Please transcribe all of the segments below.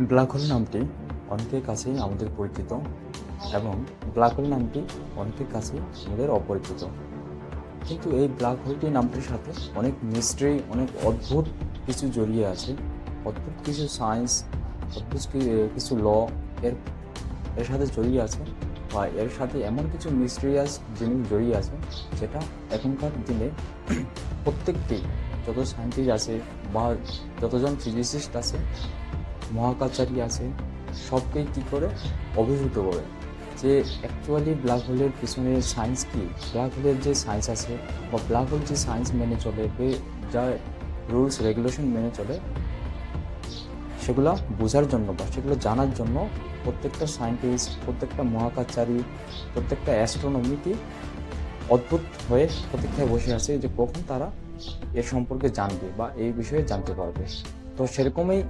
Black hole নামটি অনেকের কাছেই আমাদের পরিচিত এবং ব্ল্যাক হোল নামটি অনেকের কাছেই আমাদের অপরিচিত। কিন্তু এই ব্ল্যাক হোলটি নামটির সাথে অনেক মিস্ট্রি, অনেক অদ্ভুত কিছু জড়িয়ে আছে। অদ্ভুত কিছু সায়েন্স, অদ্ভুত কিছু ল এর এর সাথে জড়িয়ে আছে, বা এর সাথে এমন কিছু মিস্টেরিয়াস জিনিস জড়িয়ে আছে যেটা এখনকার দিনে প্রত্যেকটি যত সায়েন্টিস্ট আছে বা যতজন ফিজিসিস্ট আছে, মহাকাশচারী আছে, সবকেই কী করে অভিভূত করে যে অ্যাকচুয়ালি ব্ল্যাক হোলের পিছনে সায়েন্স কী, ব্ল্যাক হোলের যে সায়েন্স আছে বা ব্ল্যাক হোল যে সায়েন্স মেনে চলে, যা রুলস রেগুলেশন মেনে চলে, সেগুলো বোঝার জন্য বা সেগুলো জানার জন্য প্রত্যেকটা সায়েন্টিস্ট, প্রত্যেকটা মহাকাশচারী, প্রত্যেকটা অ্যাস্ট্রোনমিকে অদ্ভুত হয়ে প্রতীক্ষায় বসে আছে যে কখন তারা এর সম্পর্কে জানবে বা এই বিষয়ে জানতে পারবে। তো সেরকমই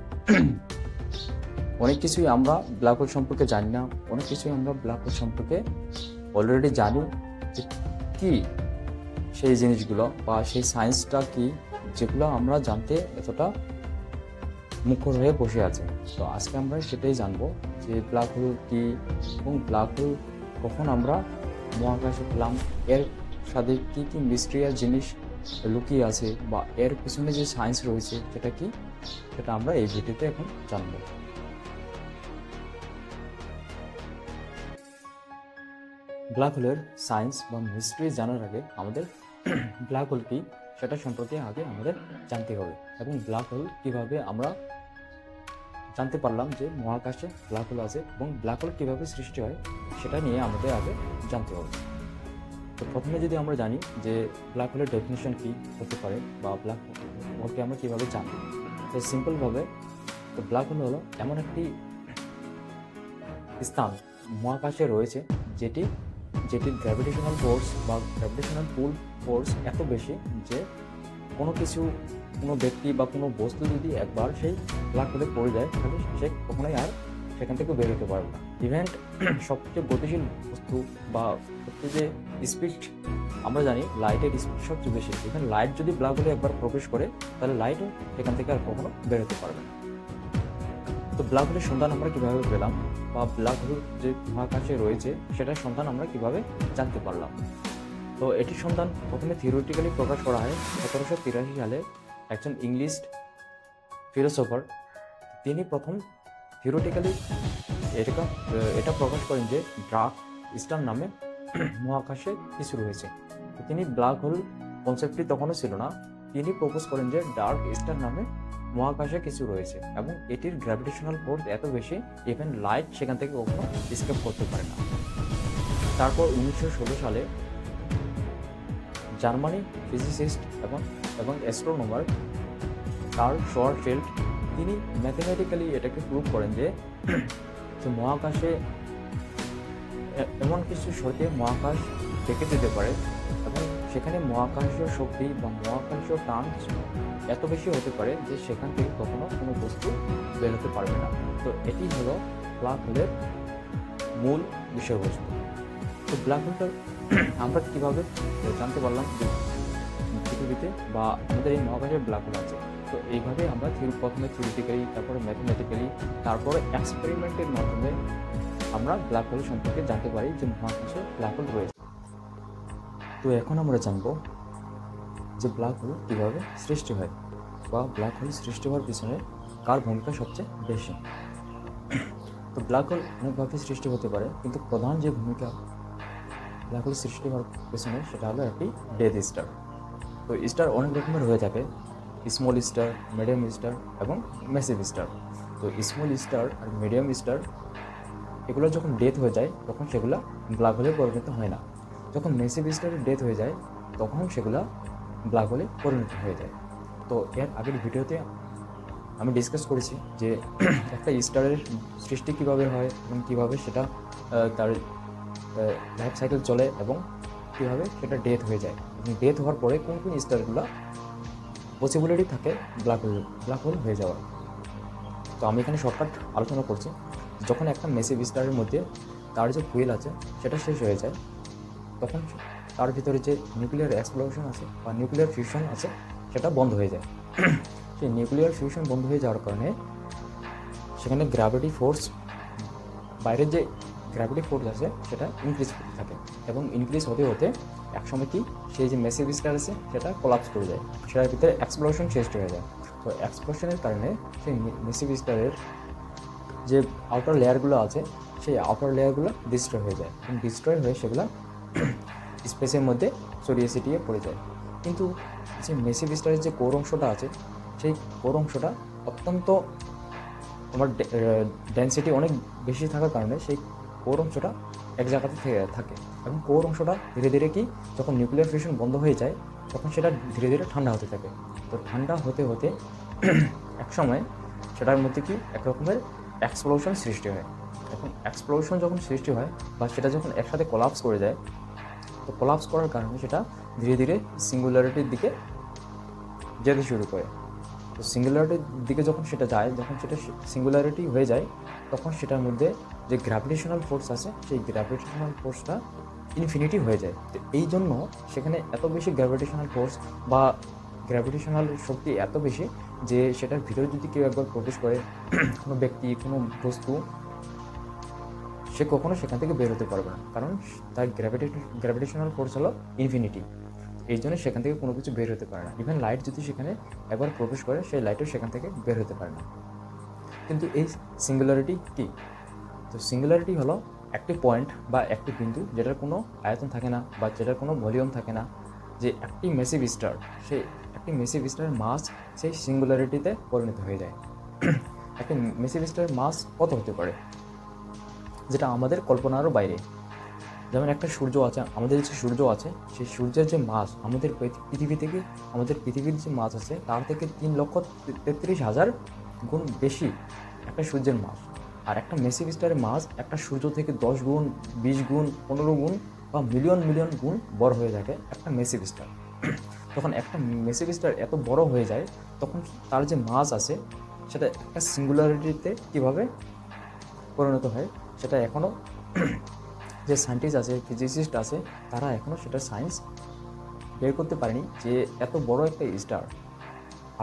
অনেক কিছুই আমরা ব্ল্যাক হোল সম্পর্কে জানি না, অনেক কিছুই আমরা ব্ল্যাক হোল সম্পর্কে অলরেডি জানি যে কী সেই জিনিসগুলো বা সেই সায়েন্সটা কী, যেগুলো আমরা জানতে এতটা মুখর হয়ে বসে আছে। তো আজকে আমরা সেটাই জানবো যে ব্ল্যাক হোল কী এবং ব্ল্যাক হোল কখন আমরা মহাকাশে পেলাম, এর সাথে কী কী মিস্ট্রিয়াস জিনিস লুকিয়ে আছে বা এর পিছনে যে সায়েন্স রয়েছে সেটা কি, সেটা আমরা এই ভিডিওতে এখন জানবো। ব্ল্যাক হোলের সায়েন্স বা মিস্ট্রি জানার আগে আমাদের ব্ল্যাক হোল কি সেটা সম্পর্কে আগে আমাদের জানতে হবে, এবং ব্ল্যাক হোল কীভাবে আমরা জানতে পারলাম যে মহাকাশে ব্ল্যাক হোল আছে এবং ব্ল্যাক হোল কীভাবে সৃষ্টি হয় সেটা নিয়ে আমাদের আগে জানতে হবে। তো প্রথমে যদি আমরা জানি যে ব্ল্যাক হোলের ডেফিনেশন কী হতে পারে বা ব্ল্যাক হোলকে আমরা কীভাবে জানি, তো সিম্পলভাবে তো ব্ল্যাক হোল হলো এমন একটি স্থান মহাকাশে রয়েছে যেটির গ্র্যাভিটেশনাল ফোর্স বা গ্র্যাভিটেশনাল পুল ফোর্স এত বেশি যে কোনো ব্যক্তি বা কোনো বস্তু যদি একবার সেই ব্ল্যাক হোলে পড়ে যায় তাহলে সে কখনোই আর সেখান থেকে বের হতে পারবে না। ইভেন সবচেয়ে গতিশীল বস্তু বা সবচেয়ে স্পিড, আমরা জানি লাইটের স্পিড সবচেয়ে বেশি, ইভেন লাইট যদি ব্ল্যাক হোলে একবার প্রবেশ করে তাহলে লাইটও সেখান থেকে আর কখনো বের হতে পারবে না। তো ব্ল্যাক হোলের সন্ধান আমরা কীভাবে পেলাম বা ব্ল্যাক হোল যে মহাকাশে রয়েছে সেটার সন্ধান আমরা কীভাবে জানতে পারলাম? তো এটির সন্ধান প্রথমে থিওরিটিক্যালি প্রকাশ করা হয় 1783 সালে একজন ইংলিশ ফিলোসফার। তিনি প্রথম থিওরিটিক্যালি এটা প্রকাশ করেন যে ডার্ক স্টার নামে মহাকাশে কিছু রয়েছে। তো তিনি ব্ল্যাক হোল কনসেপ্টটি তখনও ছিল না, তিনি প্রপোজ করেন যে ডার্ক স্টার নামে মহাকাশে কিছু রয়েছে এবং এটির গ্র্যাভিটেশনাল ফোর্স এত বেশি ইভেন লাইট সেখান থেকে কখনো এসকেপ করতে পারে না। তারপর 1916 সালে জার্মানি ফিজিসিস্ট এবং অ্যাস্ট্রোনমার কার্ল শোয়ারফিল্ড তিনি ম্যাথমেটিক্যালি এটাকে প্রুভ করেন যে মহাকাশে এমন কিছু শর্তে মহাকাশ ডেকে যেতে পারে এবং সেখানে মহাকাশীয় শক্তি বা মহাকাশীয় টান এত বেশি হতে পারে যে সেখান থেকে কখনো কোনো বস্তু বের হতে পারবে না। তো এটি হলো ব্ল্যাক হোলের মূল বিষয়বস্তু। তো ব্ল্যাক হোলটা আমরা কীভাবে জানতে পারলাম যে পৃথিবীতে বা আমাদের এই মহাকাশে ব্ল্যাক হোল আছে? তো এইভাবে আমরা প্রথমে থিওরিটিক্যালি, তারপরে ম্যাথমেটিক্যালি, তারপরে এক্সপেরিমেন্টের মাধ্যমে আমরা ব্ল্যাক হোল সম্পর্কে জানতে পারি যে মহাকাশে ব্ল্যাক হোল রয়েছে। তো এখন আমরা জানব যে ব্ল্যাক হোল কীভাবে সৃষ্টি হয় বা ব্ল্যাক হোল সৃষ্টি হওয়ার পিছনে কার ভূমিকা সবচেয়ে বেশি। তো ব্ল্যাক হোল অনেকভাবে সৃষ্টি হতে পারে, কিন্তু প্রধান যে ভূমিকা ব্ল্যাক হোল সৃষ্টি হওয়ার পেছনে সেটা হলো একটি ডেথ স্টার। তো স্টার অনেক রকমের হয়ে থাকে, স্মল স্টার, মিডিয়াম স্টার এবং ম্যাসিভ স্টার। তো স্মল স্টার আর মিডিয়াম স্টার এগুলো যখন ডেথ হয়ে যায় তখন সেগুলো ব্ল্যাক হোলে পরিণত হয় না। যখন ম্যাসিভ স্টারের ডেথ হয়ে যায় তখন সেগুলো ব্ল্যাক হোলে পরিণত হয়ে যায়। তো এর আগের ভিডিওতে আমি ডিসকাস করেছি যে একটা স্টারের সৃষ্টি কীভাবে হয় এবং কীভাবে সেটা তার লাইফ সাইকেল চলে এবং কীভাবে সেটা ডেথ হয়ে যায় এবং ডেথ হওয়ার পরে কোন কোন স্টারগুলো পসিবিলিটি থাকে ব্ল্যাক হোল হয়ে যাওয়ার। তো আমি এখানে শর্টকাট আলোচনা করছি। যখন একটা ম্যাসিভ স্টারের মধ্যে তার যে ফুয়েল আছে সেটা শেষ হয়ে যায়, তখন তার ভিতরে যে নিউক্লিয়ার এক্সপ্লোশন আছে বা নিউক্লিয়ার ফিউশন আছে সেটা বন্ধ হয়ে যায়। সেই নিউক্লিয়ার ফিউশন বন্ধ হয়ে যাওয়ার কারণে সেখানে গ্র্যাভিটি ফোর্স, বাইরের যে গ্র্যাভিটি ফোর্স আছে সেটা ইনক্রিজ করতে থাকে, এবং ইনক্রিজ হতে হতে একসময় কি সেই যে মেসিভ স্টার আছে সেটা কোলাপস করে যায়, সেটার ভিতরে এক্সপ্লোশন সৃষ্টি হয়ে যায়। তো এক্সপ্লোশনের কারণে সেই মেসিভ স্টারের যে আউটার লেয়ারগুলো আছে সেই আউটার লেয়ারগুলো ডিস্ট্রয় হয়ে যায়, এবং ডিস্ট্রয় হয়ে সেগুলো স্পেসের মধ্যে ছড়িয়ে ছিটিয়ে পড়ে যায়। কিন্তু যে মেসিভ স্টারের যে কোর অংশটা আছে সেই কোর অংশটা অত্যন্ত আমার ডেন্সিটি অনেক বেশি থাকার কারণে সেই কোর অংশটা এক জায়গাতে থাকে, এবং কোর অংশটা ধীরে ধীরে কি যখন নিউক্লিয়ার ফিউশন বন্ধ হয়ে যায় তখন সেটা ধীরে ধীরে ঠান্ডা হতে থাকে। তো ঠান্ডা হতে হতে এক সময় সেটার মধ্যে কি এক রকমের এক্সপ্লোশন সৃষ্টি হয়। এখন এক্সপ্লোশন যখন সৃষ্টি হয় বা সেটা যখন একসাথে কোলাপস করে যায়, তো কোলাপস করার কারণে সেটা ধীরে ধীরে সিঙ্গুলারিটির দিকে যেতে শুরু করে। তো সিঙ্গুলারিটির দিকে যখন সেটা যায়, যখন সেটা সিঙ্গুলারিটি হয়ে যায়, তখন সেটার মধ্যে যে গ্র্যাভিটেশনাল ফোর্স আছে সেই গ্র্যাভিটেশনাল ফোর্সটা ইনফিনিটি হয়ে যায়। তো এই জন্য সেখানে এত বেশি গ্র্যাভিটেশনাল ফোর্স বা গ্র্যাভিটেশনাল শক্তি এত বেশি যে সেটার ভিতরে যদি কেউ একবার প্রবেশ করে, কোনো ব্যক্তি, কোনো বস্তু, সে কখনো সেখান থেকে বের হতে পারবে না, কারণ তার গ্র্যাভিটেশনাল ফোর্স হলো ইনফিনিটি। এই জন্য সেখান থেকে কোনো কিছু বের হতে পারে না। ইভেন লাইট যদি সেখানে একবার প্রবেশ করে সেই লাইটও সেখান থেকে বের হতে পারে না। কিন্তু এই সিঙ্গুলারিটি কি? তো সিঙ্গুলারিটি হলো একটি পয়েন্ট বা একটি বিন্দু যেটার কোনো আয়তন থাকে না বা যেটার কোনো ভলিউম থাকে না, যে একটি মেসিভ স্টার, সেই একটি মেসিভ স্টারের মাস সেই সিঙ্গুলারিটিতে পরিণত হয়ে যায়। একটি মেসিভ স্টারের মাস কত হতে পারে যেটা আমাদের কল্পনারও বাইরে। যেমন একটা সূর্য আছে, আমাদের যে সূর্য আছে সেই সূর্যের যে মাস আমাদের পৃথিবী থেকে, আমাদের পৃথিবীর যে মাস আছে তার থেকে 3,33,000 গুণ বেশি একটা সূর্যের মাস। আর একটা মেসিভ স্টারের মাস একটা সূর্য থেকে 10 গুণ, 20 গুণ, 15 গুণ বা মিলিয়ন মিলিয়ন গুণ বড় হয়ে থাকে একটা মেসিভ স্টার। তখন একটা মেসিভ স্টার এত বড় হয়ে যায়, তখন তার যে মাস আছে সেটা একটা সিঙ্গুলারিটিতে কীভাবে পরিণত হয় সেটা এখনও যে সায়েন্টিস্ট আছে, ফিজিসিস্ট আছে, তারা এখনও সেটা সায়েন্স বের করতে পারেনি যে এত বড় একটা স্টার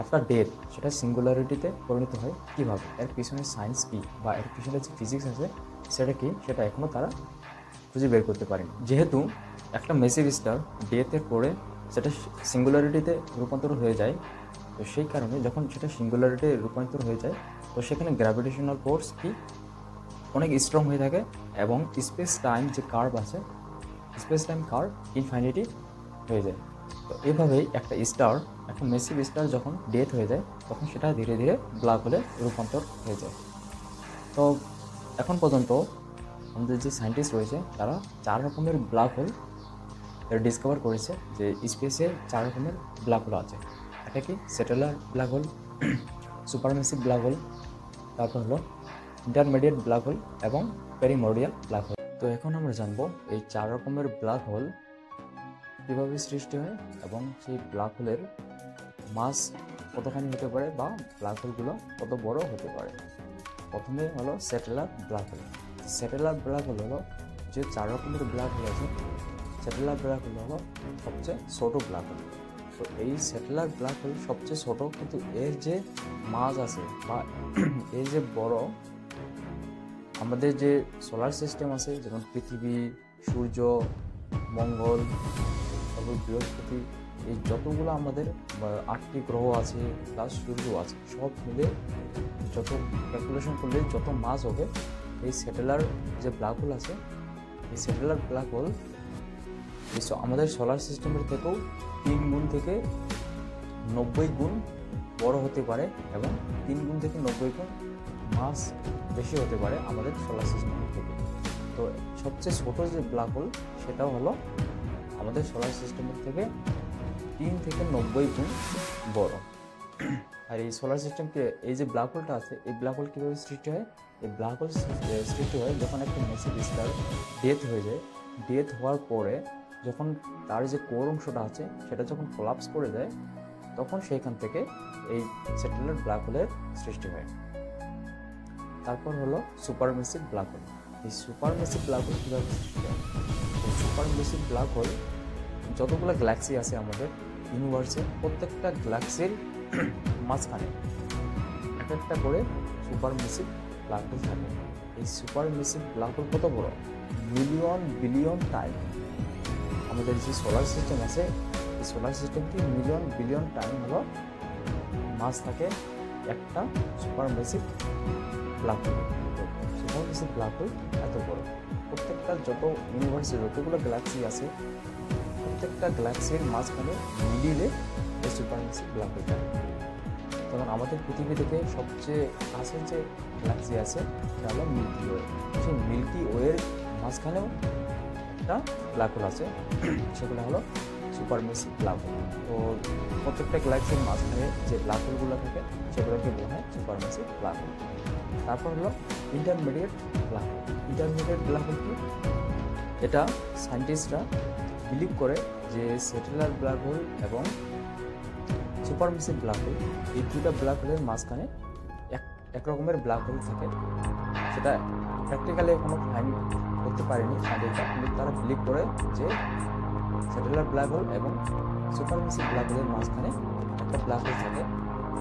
আফটার ডেথ সেটা সিঙ্গুলারিটিতে পরিণত হয় কীভাবে। এর পিছনে সায়েন্স কী বা এর পিছনে যে ফিজিক্স আছে সেটা কি, সেটা এখনও তারা খুঁজে বের করতে পারেনি। যেহেতু একটা মেসিভ স্টার ডেথের পরে সেটা সিঙ্গুলারিটিতে রূপান্তর হয়ে যায়, তো সেই কারণে যখন সেটা সিঙ্গুলারিটিতে রূপান্তর হয়ে যায় তো সেখানে গ্র্যাভিটেশনাল ফোর্স কি অনেক স্ট্রং হয়ে থাকে, এবং স্পেস টাইম যে কার্ভ আছে, স্পেস টাইম কার্ভ ইনফাইনিটি হয়ে যায়। তো এভাবেই একটা স্টার, একটা মেসিভ স্টার যখন ডেথ হয়ে যায় তখন সেটা ধীরে ধীরে ব্ল্যাক হোলে রূপান্তর হয়ে যায়। তো এখন পর্যন্ত আমাদের যে সায়েন্টিস্ট রয়েছে তারা 4 রকমের ব্ল্যাক হোল ডিসকভার করেছে, যে স্পেসে 4 রকমের ব্ল্যাক হোল আছে। এটা কি স্যাটেলার ব্ল্যাক হোল, সুপারমেসিভ ব্ল্যাক হোল, তারপর হলো ইন্টারমিডিয়েট ব্ল্যাক হোল এবং পেরিমোরডিয়াল ব্ল্যাক হোল। তো এখন আমরা জানবো এই 4 রকমের ব্ল্যাক হোল কীভাবে সৃষ্টি হয় এবং সেই ব্ল্যাক হোলের মাস কতখানি হতে পারে বা ব্ল্যাক হোলগুলো কত বড় হতে পারে। প্রথমে হলো স্যাটেলার ব্ল্যাক হোল। স্যাটেলার ব্ল্যাক হোল হলো যে 4 রকমের ব্ল্যাক হোল আছে, স্যাটেলার ব্ল্যাক হোল হলো সবচেয়ে ছোটো ব্ল্যাক হোল। তো এই স্যাটেলার ব্ল্যাক হোল সবচেয়ে ছোটো, কিন্তু এর যে মাস আছে বা এর যে বড়, আমাদের যে সোলার সিস্টেম আছে যেমন পৃথিবী, সূর্য, মঙ্গল, তারপর বৃহস্পতি, এই যতগুলো আমাদের 8টি গ্রহ আছে প্লাস সূর্য আছে, সব মিলে যত ক্যালকুলেশন করলে যত মাস হবে, এই স্যাটেলার যে ব্ল্যাক হোল আছে এই স্যাটেলার ব্ল্যাক হোল আমাদের সোলার সিস্টেমের থেকেও 3 গুণ থেকে 90 গুণ বড় হতে পারে, এবং 3 গুণ থেকে 90 গুণ মাস বেশি হতে পারে আমাদের সোলার সিস্টেমের থেকে। তো সবচেয়ে ছোটো যে ব্ল্যাক হোল সেটাও হলো আমাদের সোলার সিস্টেমের থেকে 3 থেকে 90 গুণ বড়। আর এই সোলার সিস্টেমকে, এই যে ব্ল্যাক হোলটা আছে, এই ব্ল্যাক হোল কীভাবে সৃষ্টি হয়? এই ব্ল্যাক হোল সৃষ্টি হয় যখন একটা মেসিভ স্টার ডেথ হয়ে যায়। ডেথ হওয়ার পরে যখন তার যে কোর অংশটা আছে সেটা যখন কোলাপস করে যায়, তখন সেইখান থেকে এই স্যাটেলার ব্ল্যাক হোলের সৃষ্টি হয়। তারপর হলো সুপারমেসিভ ব্ল্যাক হোল। এই সুপারমেসিভ ব্ল্যাক হোল কীভাবে সৃষ্টি হয়? এই সুপারমেসিভ ব্ল্যাক হোল যতগুলো গ্যালাক্সি আছে আমাদের ইউনিভার্সে, প্রত্যেকটা গ্যালাক্সির মাঝখানে একটা করে সুপারমেসিভ ব্ল্যাক হোল থাকে। এই সুপার মেসিভ ব্ল্যাক হোল কত বড়? Million billion time. আমাদের যে সোলার সিস্টেম আছে, এই সোলার সিস্টেমটি মিলিয়ন বিলিয়ন টাইম হলো মাস থাকে একটা সুপার মেসিভ ব্ল্যাক হোল। তো সুপার মেসিভ ব্ল্যাক হোল এত বড়। প্রত্যেকটা যত ইউনিভার্সে যতগুলো গ্যালাক্সি আছে, প্রত্যেকটা গ্যালাক্সির মাঝখানে মিডিলে এই সুপারমেসিভ ব্ল্যাক হোল থাকে। যেমন আমাদের পৃথিবী থেকে সবচেয়ে কাছের যে গ্যালাক্সি আছে সেটা হলো মিল্কি ওয়ে। সেই মিল্কি ওয়ের মাঝখানেও একটা ব্ল্যাক হোল আছে, সেগুলো হলো সুপারমেসিভ ব্ল্যাক হোল। তো প্রত্যেকটা গ্যালাক্সির মাঝখানে যে ব্ল্যাক হোলগুলো থাকে সেগুলোকে বলা হয় সুপারমেসিভ ব্ল্যাক হোল। তারপর হলো intermediate black hole. Intermediate black whole কি? এটা সায়েন্টিস্টরা বিলিভ করে যে স্যাটেলাইট ব্ল্যাক হোল এবং সুপারমেসিভ ব্ল্যাক হোল, এই দুইটা ব্ল্যাক হোলের মাঝখানে এক রকমের ব্ল্যাক হোল থাকে। সেটা প্র্যাকটিক্যালি এখনো ফাইন্ড করতে পারেনি সায়েন্টিস্টরা, কিন্তু তারা বিলিভ করে যে স্যাটেলাইট ব্ল্যাক হোল এবং সুপারমেসিভ ব্ল্যাক হোলের মাঝখানে একটা ব্ল্যাক হোল থাকে।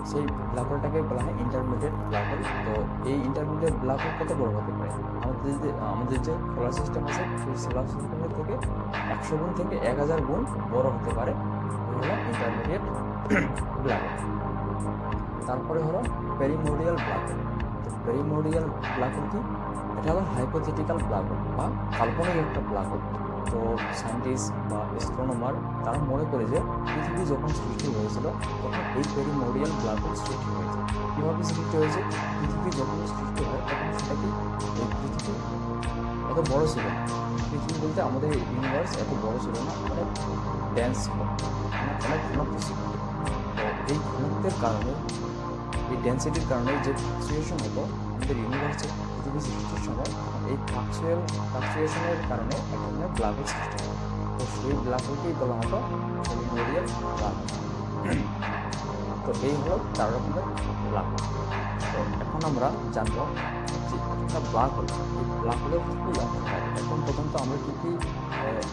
সেই ব্ল্যাক হোলটাকে বলা হয় ইন্টারমিডিয়েট ব্ল্যাক হোল। তো এই ইন্টারমিডিয়েট ব্ল্যাক হোল কত বড় হতে পারে? আমাদের যে সোলার সিস্টেম আছে সেই সোলার সিস্টেমের থেকে 100 গুণ থেকে 1000 গুণ বড় হতে পারে। হলো ইন্টারমিডিয়েট ব্ল্যাক হোল। তারপরে হলো পেরিমোডিয়াল ব্ল্যাক হোল। তো পেরিমোডিয়াল ব্ল্যাক হোল কি? এটা হলো হাইপোথেটিক্যাল ব্ল্যাক হোল বা কাল্পনিক একটা ব্ল্যাক হোল। তো সায়েন্টিস্ট বা অ্যাস্ট্রোনমার তারা মনে করে যে পৃথিবী যখন সৃষ্টি হয়েছিল তখন এই পেরিমোডিয়াল ব্ল্যাক হোল সৃষ্টি হয়েছে। কীভাবে সৃষ্টি হয়েছে? পৃথিবী যখন সৃষ্টি হয় তখন সেটা কি এই পৃথিবী এত বড় ছিল না। পৃথিবী বলতে আমাদের ইউনিভার্স এত বড় ছিল না, অনেক ডেন্স ছিল, অনেক ঘনত্ব ছিল। তো এই ঘনত্বের কারণে, এই ডেন্সিটির কারণে যে ফ্লাকচুয়েশন হতো আমাদের ইউনিভার্সে পৃথিবী সৃষ্টির সময়, এই ফ্লাকচুয়েশনের কারণে এক ধরনের ব্ল্যাক হোল সৃষ্টি হয়। তো সেই ব্ল্যাক হোলকেই বলা হতো পেরিমোডিয়াল ব্ল্যাক হোল। তো এই হলো 4 রকমের ব্ল্যাক হোল। তো এখন আমরা জানবো যে একটা ব্ল্যাক হোল, এই ব্ল্যাক হোলের কী কী অংশ থাকে। এখন পর্যন্ত আমরা কী কী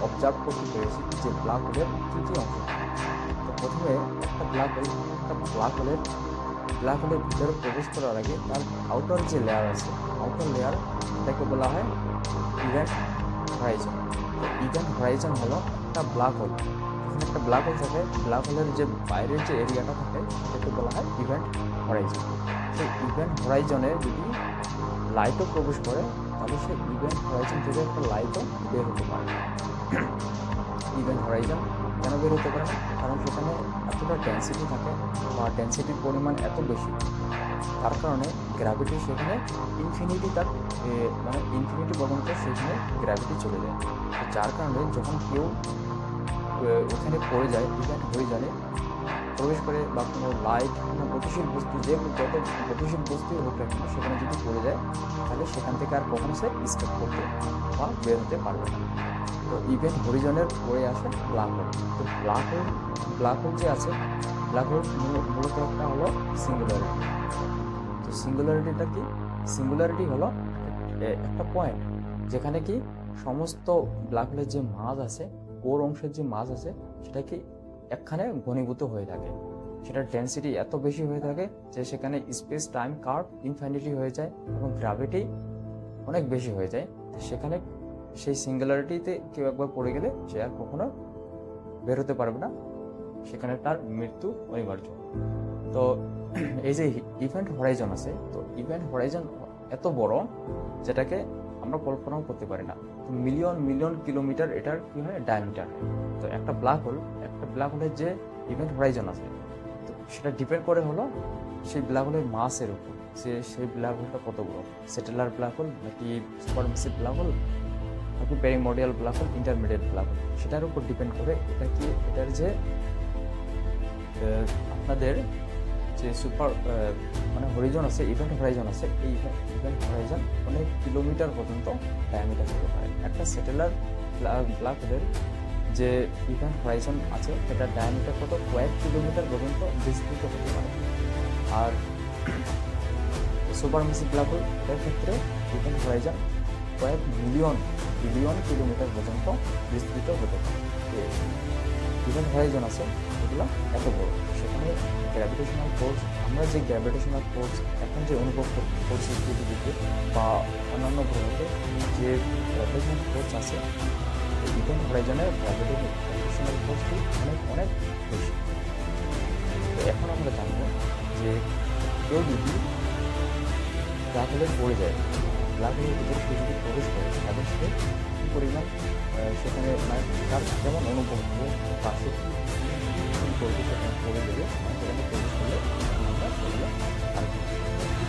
অবজার্ভ করতে পেরেছি যে ব্ল্যাক হোলের কী কী অংশ থাকে। তো প্রথমে একটা ব্ল্যাক হোলের ভিতরে প্রবেশ করার আগে তার আউটার যে লেয়ার আছে, আউটার লেয়ার, এটাকে বলা হয় ইভেন্ট হরাইজন। তো ইভেন্ট হরাইজন হলো একটা ব্ল্যাক হোল। যখন একটা ব্ল্যাক হোল থাকে, ব্ল্যাক হোলের যে বাইরের যে এরিয়াটা থাকে সেটাকে বলা হয় ইভেন্ট হরাইজন। সেই ইভেন্ট হরাইজনে যদি লাইটও প্রবেশ করে তাহলে সেই ইভেন্ট হরাইজন থেকে একটা লাইটও বের হতে পারে। ইভেন্ট হরাইজন কেন বের হতে পারে না? কারণ সেখানে এতটা ডেন্সিটি থাকে বা ডেন্সিটির পরিমাণ এত বেশি, তার কারণে গ্র্যাভিটি সেখানে ইনফিনিটি পর্যন্ত সেখানে গ্র্যাভিটি চলে যায়। যার কারণে যখন কেউ ওখানে পড়ে যায়, ইভেন্ট হয়ে যায়, প্রবেশ করে বা কোনো লাইট, কোনো গতিশীল বস্তু, যত গতিশীল বস্তু হোক না কেন সেখানে যদি পড়ে যায় তাহলে সেখান থেকে আর কখনো সে স্কেপ করতে বা বের হতে পারবে না। তো ইভেন্ট হরিজনের পরে আসে ব্ল্যাক হোল। তো ব্ল্যাক হোল যে আছে, ব্ল্যাক হোল মূলত একটা হলো সিঙ্গুলারিটি। তো সিঙ্গুলারিটিটা কি? সিঙ্গুলারিটি হলো একটা পয়েন্ট যেখানে কি সমস্ত ব্ল্যাক হোলের যে মাস আছে, কোর অংশের যে মাস আছে, সেটা কি একখানে ঘনীভূত হয়ে থাকে। সেটার ডেন্সিটি এত বেশি হয়ে থাকে যে সেখানে স্পেস টাইম কার্ভ ইনফিনিটি হয়ে যায় এবং গ্র্যাভিটি অনেক বেশি হয়ে যায়। সেখানে সেই সিঙ্গুলারিটিতে কেউ একবার পড়ে গেলে সে আর কখনো বের হতে পারবে না, সেখানে তার মৃত্যু অনিবার্য। তো এই যে ইভেন্ট হরাইজন আছে, তো ইভেন্ট হরাইজন এত বড় যেটাকে আমরা কল্পনাও করতে পারি না। মিলিয়ন মিলিয়ন কিলোমিটার এটার কি হয়, ডায়ামিটার। তো একটা ব্ল্যাক হোলের যে ইভেন্ট হরাইজন আছে, তো সেটা ডিপেন্ড করে হলো সেই ব্ল্যাক হোলের মাসের উপর, সেই ব্ল্যাক হোলটা কত বড়, স্যাটেলাইট ব্ল্যাক হোল নাকি সুপারমেসিভ ব্ল্যাক হোল নাকি primordial black hole, intermediate black hole, সেটার উপর ডিপেন্ড করে এটার যে আপনাদের যে হরিজন আছে, ইভেন্ট হরাইজন আছে, এই ইভেন্ট হরাইজন অনেক কিলোমিটার পর্যন্ত ডায়ামিটার হতে পারে। একটা স্যাটেলাইট ব্ল্যাক হোলের যে ইভেন্ট হরাইজন আছে সেটার ডায়ামিটার কত, কয়েক কিলোমিটার পর্যন্ত বিস্তৃত হতে পারে। আর সুপারমেসিভ ব্ল্যাক হোল এর ক্ষেত্রে ইভেন্ট হরাইজন কয়েক বিলিয়ন কিলোমিটার পর্যন্ত বিস্তৃত হতে পারে। ইভেন্ট হরাইজন আছে এগুলো এত বড়, সেখানে মানে গ্র্যাভিটেশনাল ফোর্স, আমরা যে গ্র্যাভিটেশনাল ফোর্স এখন যে অনুভব করছি পৃথিবীতে বা অন্যান্য গ্রহতে যে গ্র্যাভিটেশনাল ফোর্স আছে, ইভেন্ট হরাইজনের গ্র্যাভিটেশনাল ফোর্সটি অনেক অনেক বেশি। তো এখন আমরা জানবো যে কেউ যদি ব্ল্যাক হোলে পড়ে যায়, ব্ল্যাক হোলের ভিতরে সে যদি প্রবেশ করে তাহলে সে কী পরিমাণ সেখানে মানে তার কেমন অনুভব হবে বা সে কী করবে সেখানে পড়ে দেবে, সেখানে প্রবেশ করলে আমরা সেগুলো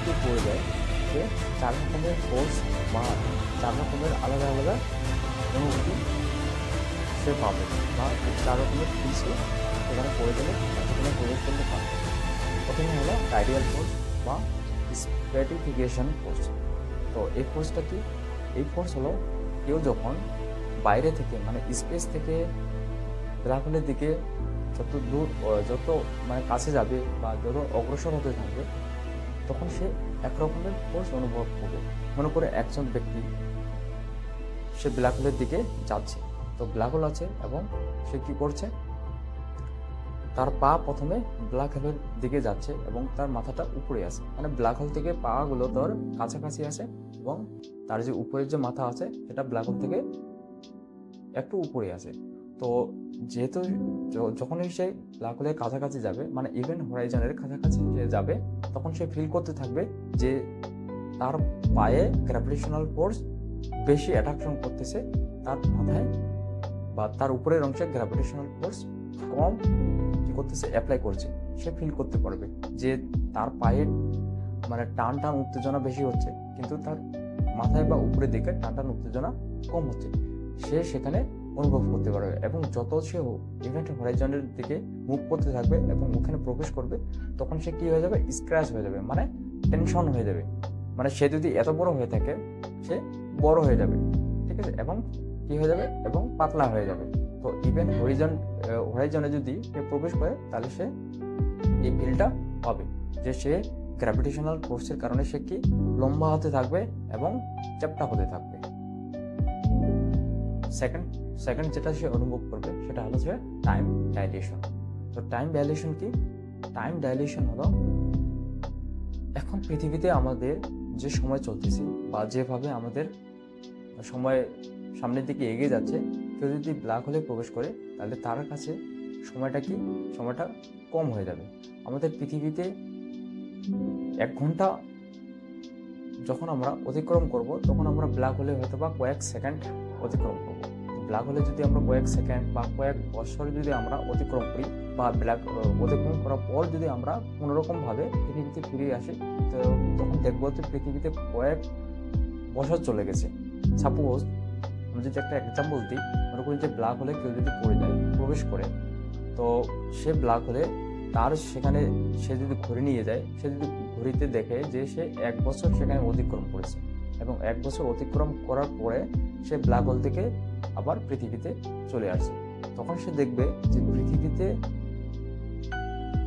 কেউ পড়ে যায় সে 4 রকমের ফোর্স বা 4 রকমের আলাদা আলাদা অনুভূতি সে পাবে বা 4 রকমের ফিসে সেখানে পড়ে গেলে সেখানে প্রবেশ করলে পাবে। প্রথমে হলো টাইডিয়াল ফোর্স বা স্ট্র্যাটিফিকেশন ফোর্স। তো এই ফোর্সটা কি? এই ফোর্স হলো কেউ যখন বাইরে থেকে মানে স্পেস থেকে ব্ল্যাক হোলের দিকে যত দূর যত মানে কাছে যাবে বা যত অগ্রসর হতে থাকবে তখন সে একরকমের ফোর্স অনুভব করবে। মনে করে একজন ব্যক্তি সে ব্ল্যাক হোলের দিকে যাচ্ছে, তো ব্ল্যাক হোল আছে এবং সে কি করছে, তার পা প্রথমে ব্ল্যাক হোলের দিকে যাচ্ছে এবং তার মাথাটা উপরে আছে, মানে ব্ল্যাক হোল থেকে পাগুলো তার কাছাকাছি আছে এবং তার যে উপরের যে মাথা আছে সেটা ব্ল্যাক হোল থেকে একটু উপরে আছে। তো যেহেতু যখনই সে ব্ল্যাক হোলের কাছাকাছি যাবে মানে ইভেন্ট হরাইজনের কাছাকাছি সে যাবে তখন সে ফিল করতে থাকবে যে তার পায়ে গ্র্যাভিটেশনাল ফোর্স বেশি অ্যাট্রাকশন করতেছে, তার মাথায় বা তার উপরের অংশে গ্র্যাভিটেশনাল ফোর্স কম কি করতেছে অ্যাপ্লাই করছে। সে ফিল করতে পারবে যে তার পায়ে মানে টান টান উত্তেজনা বেশি হচ্ছে কিন্তু তার মাথায় বা উপরের দিকে টান টান উত্তেজনা কম হচ্ছে, সে সেখানে অনুভব করতে পারবে। এবং যত সে ইভেন্ট হরাইজনের দিকে মুভ করতে থাকবে এবং ওখানে প্রবেশ করবে তখন সে কি হয়ে যাবে, স্ক্র্যাচ হয়ে যাবে, মানে টেনশন হয়ে যাবে। মানে সে যদি এত বড় হয়ে থাকে সে বড় হয়ে যাবে, ঠিক আছে, এবং কি হয়ে যাবে এবং পাতলা হয়ে যাবে। তো ইভেন্ট হরাইজনে যদি সে প্রবেশ করে তাহলে সে এই ফিলটা পাবে যে সে গ্র্যাভিটেশনাল ফোর্সের কারণে সে কি লম্বা হতে থাকবে এবং চ্যাপ্টা হতে থাকবে। সেকেন্ড যেটা সে অনুভব করবে সেটা হলো যে টাইম ডাইলেশন। তো টাইম ডাইলেশন কি? টাইম ডাইলেশন হলো এখন পৃথিবীতে আমাদের যে সময় চলতেছে বা যেভাবে আমাদের সময় সামনের দিকে এগিয়ে যাচ্ছে, কেউ যদি ব্ল্যাক হোলে প্রবেশ করে তাহলে তার কাছে সময়টা কম হয়ে যাবে। আমাদের পৃথিবীতে 1 ঘন্টা যখন আমরা অতিক্রম করব তখন আমরা ব্ল্যাক হোলে হয়তো বা কয়েক সেকেন্ড অতিক্রম করব। ব্ল্যাক হোলে যদি আমরা কয়েক সেকেন্ড বা কয়েক বছর যদি আমরা অতিক্রম করি বা অতিক্রম করার পর যদি আমরা কোনোরকমভাবে পৃথিবীতে ফিরে আসি তো তখন দেখবো যে পৃথিবীতে কয়েক বছর চলে গেছে। সাপোজ আমি যদি একটা এক্সাম্পল দিই, মনে করি যে ব্ল্যাক হোলে কেউ যদি প্রবেশ করে তো সে ব্ল্যাক হোলে তার সেখানে সে যদি ঘড়ি নিয়ে যায়, সে যদি ঘড়িতে দেখে যে সে 1 বছর সেখানে অতিক্রম করেছে এবং 1 বছর অতিক্রম করার পরে সে ব্ল্যাক হোল থেকে আবার পৃথিবীতে চলে আসে, তখন সে দেখবে যে পৃথিবীতে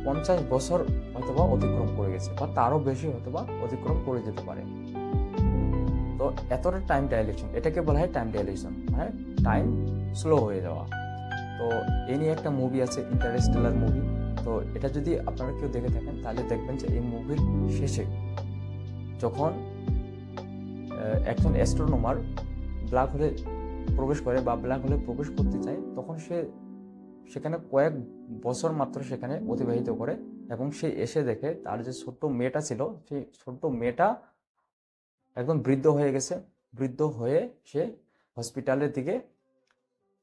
50 বছর হয়তোবা অতিক্রম করে গেছে বা তারও বেশি হয়তোবা অতিক্রম করে যেতে পারে। তো এতটা টাইম ডাইলেশন, এটাকে বলা হয় টাইম ডাইলেশন, মানে টাইম স্লো হয়ে যাওয়া। তো এই নিয়ে একটা মুভি আছে, ইন্টারস্টেলার মুভি। তো এটা যদি আপনারা কেউ দেখে থাকেন তাহলে দেখবেন যে এই মুভির শেষে যখন একজন অ্যাস্ট্রোনমার ব্ল্যাক হোলে প্রবেশ করে বা ব্ল্যাক হোলে প্রবেশ করতে চায় তখন সে সেখানে কয়েক বছর মাত্র সেখানে অতিবাহিত করে এবং সে এসে দেখে তার যে ছোট্ট মেয়েটা ছিল সেই ছোট্ট মেয়েটা একদম বৃদ্ধ হয়ে গেছে। বৃদ্ধ হয়ে সে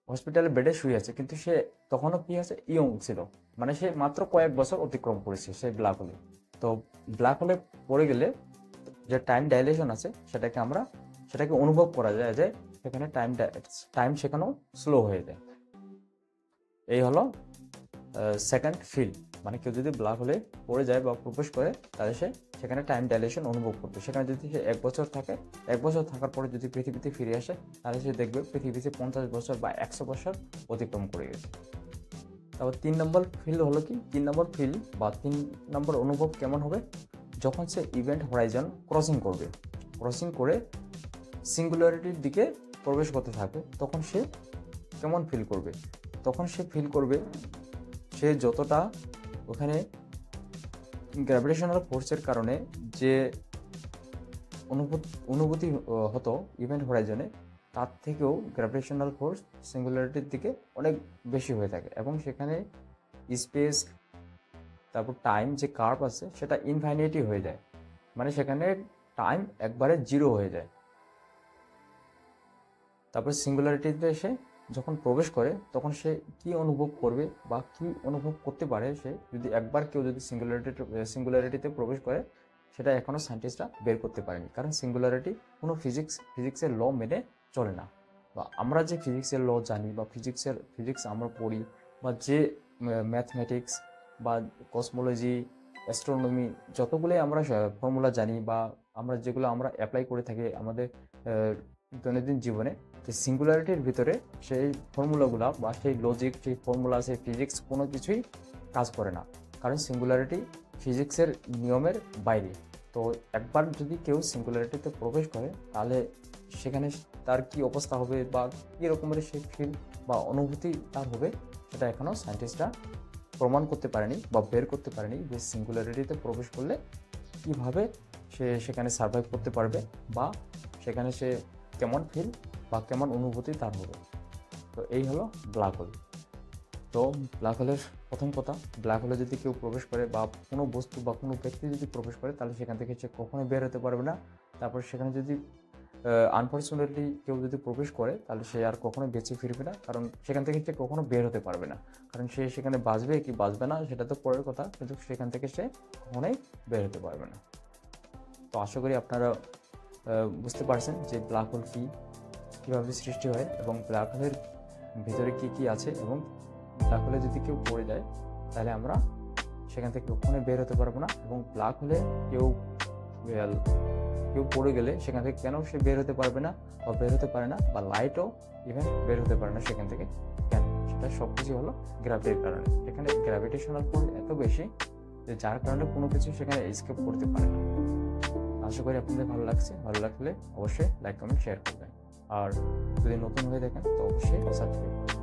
হসপিটালের বেডে শুয়ে আছে, কিন্তু সে তখনও কি আছে, ইয়ং ছিল, মানে সে মাত্র কয়েক বছর অতিক্রম করেছে সেই ব্ল্যাক হোলে। তো ব্ল্যাক হোলে পড়ে গেলে যে টাইম ডাইলেশন আছে সেটাকে অনুভব করা যায় যে সেখানে টাইম সেখানেও স্লো হয়ে যায়। এই হলো সেকেন্ড ফিল, মানে কেউ যদি ব্ল্যাক হোলে পড়ে যায় বা প্রবেশ করে তাহলে সে সেখানে টাইম ডাইলেশন অনুভব করবে। সেখানে যদি সে 1 বছর থাকে, 1 বছর থাকার পরে যদি পৃথিবীতে ফিরে আসে তাহলে সে দেখবে পৃথিবীতে 50 বছর বা 100 বছর অতিক্রম করে গেছে। তারপর 3 নম্বর ফিল হলো কি? 3 নম্বর ফিল বা 3 নম্বর অনুভব কেমন হবে? যখন সে ইভেন্ট হরাইজন ক্রসিং করে সিঙ্গুলারিটির দিকে প্রবেশ করতে থাকবে তখন সে কেমন ফিল করবে? তখন সে ফিল করবে সে যতটা ওখানে গ্র্যাভিটেশনাল ফোর্সের কারণে যে অনুভূতি হতো ইভেন্ট হরাইজনে, তার থেকেও গ্র্যাভিটেশনাল ফোর্স সিঙ্গুলারিটির দিকে অনেক বেশি হয়ে থাকে, এবং সেখানে স্পেস তারপর টাইম যে কার্ভ আছে সেটা ইনফাইনিটি হয়ে যায়, মানে সেখানে টাইম একবারে জিরো হয়ে যায়। তারপর সিঙ্গুলারিটিতে এসে যখন প্রবেশ করে তখন সে কি অনুভব করবে বা কি অনুভব করতে পারে, সে যদি একবার কেউ যদি সিঙ্গুলারিটিতে প্রবেশ করে, সেটা এখনও সায়েন্টিস্টরা বের করতে পারেনি, কারণ সিঙ্গুলারিটি কোনো ফিজিক্সের ল মেনে চলে না। বা আমরা যে ফিজিক্সের ল জানি বা ফিজিক্স আমরা পড়ি, বা যে ম্যাথমেটিক্স বা কসমোলজি, অ্যাস্ট্রোনমি, যতগুলোই আমরা ফর্মুলা জানি বা যেগুলো আমরা অ্যাপ্লাই করে থাকি আমাদের দৈনন্দিন জীবনে, যে সিঙ্গুলারিটির ভিতরে সেই ফর্মুলাগুলো বা সেই লজিক, সেই ফর্মুলা, সেই ফিজিক্স কোনো কিছুই কাজ করে না, কারণ সিঙ্গুলারিটি ফিজিক্সের নিয়মের বাইরে। তো একবার যদি কেউ সিঙ্গুলারিটিতে প্রবেশ করে, তাহলে সেখানে তার কি অবস্থা হবে বা কী রকমের সেই ফিল বা অনুভূতি তার হবে, সেটা এখনও সায়েন্টিস্টরা প্রমাণ করতে পারেনি বা বের করতে পারেনি, যে সিঙ্গুলারিটিতে প্রবেশ করলে কীভাবে সে সেখানে সার্ভাইভ করতে পারবে বা সেখানে সে কেমন ফিল বা কেমন অনুভূতি তার হবে। তো এই হলো ব্ল্যাক হোল। তো ব্ল্যাক হোলের প্রথম কথা, ব্ল্যাক হোলে যদি কেউ প্রবেশ করে বা কোনো বস্তু বা কোনো ব্যক্তি যদি প্রবেশ করে, তাহলে সেখান থেকে সে কখনোই বের হতে পারবে না। তারপর সেখানে যদি আনফর্চুনেটলি কেউ যদি প্রবেশ করে, তাহলে সে আর কখনোই বেঁচে ফিরবে না, কারণ সেখান থেকে সে কখনো বের হতে পারবে না, কারণ সে সেখানে বাঁচবে কি বাঁচবে না সেটা তো পরের কথা, কিন্তু সেখান থেকে সে কখনোই বের হতে পারবে না। তো আশা করি আপনারা বুঝতে পারছেন যে ব্ল্যাক হোল কী, কীভাবে সৃষ্টি হয় এবং ব্ল্যাক হোলের ভিতরে কী কী আছে, এবং ব্ল্যাক হোলে যদি কেউ পড়ে যায় তাহলে আমরা সেখান থেকে কখনোই বের হতে পারবো না, এবং ব্ল্যাক হোলে কেউ পড়ে গেলে সেখান থেকে কেন সে বের হতে পারবে না বা বের হতে পারে না, বা লাইটও ইভেন বের হতে পারে না সেখান থেকে কেন, সেটা সব কিছু হলো গ্র্যাভিটির কারণে। এখানে গ্র্যাভিটেশনাল ফোর্স এত বেশি যে যার কারণে কোনো কিছু সেখানে এসকেপ করতে পারে না। আশা করি আপনাদের ভালো লাগছে, ভালো লাগলে অবশ্যই লাইক কমেন্ট শেয়ার করবেন, আর যদি নতুন হয়ে দেখেন তো অবশ্যই সাবস্ক্রাইব করবেন।